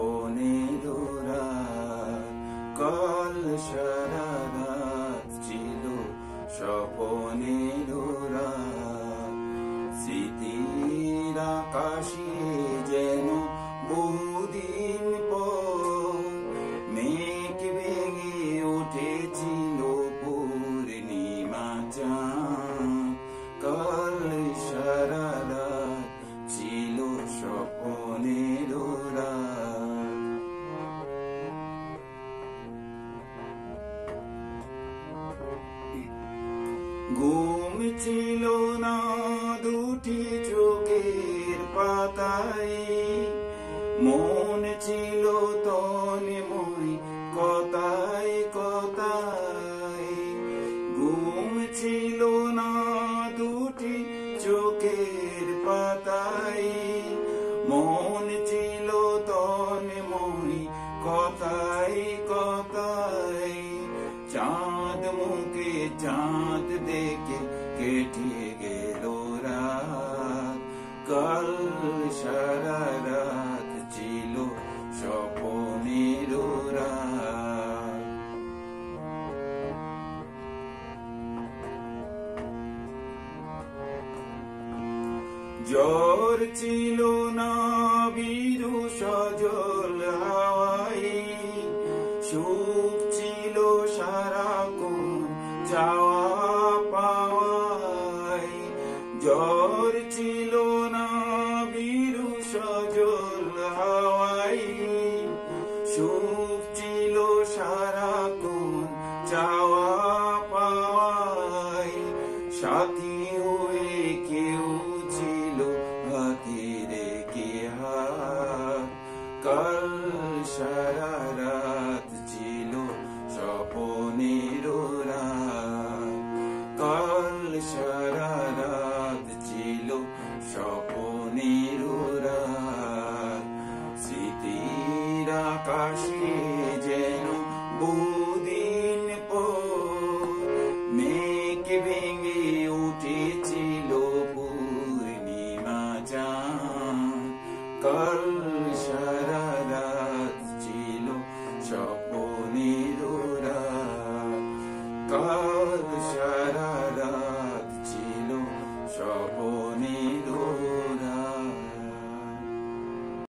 স্বপনেরও রাত, কাল সারা রাত ছিল স্বপনেরও রাত। স্মৃতির আকাশে যেন বহুদিন পর মেঘ ভেঙে উঠেছিল পূর্ণিমা চাঁদ, কাল সারা রাত ছিল স্বপনেরও রাত। ঘুম ছিল না দুটি চোখের পাতায়, মন ছিল তন্ময় কথায় কথায়। ঘুম ছিল না দুটি চোখের পাতায়, মন ছিল তন্ময় কথায় কথায়। চাঁদ মুখে চাঁদ দেখে কেটে গেল রাত, কাল সারা রাত ছিল স্বপনেরও রাত। জ্বর ছিল না বিরু সজল হাওয়ায়, সুখ ছিল সারাক্ষণ চাওয়া পাওয়ায়। জ্বর ছিল না বিরু সজল হাওয়ায়, সুখ ছিল সারাক্ষণ চাওয়া পাওয়ায়। সাথী হয়ে কেউ ছিল হাতে রেখে হাত, কাল সারা রাত ছিল স্বপনেরও রাত, কাল সারা রাত ছিল স্বপনেরও রাত। স্মৃতির আকাশে যেন বহুদিন পর মেঘ ভেঙে উঠেছিল পূর্ণিমা চাঁদ, কাল সারা রাত ছিল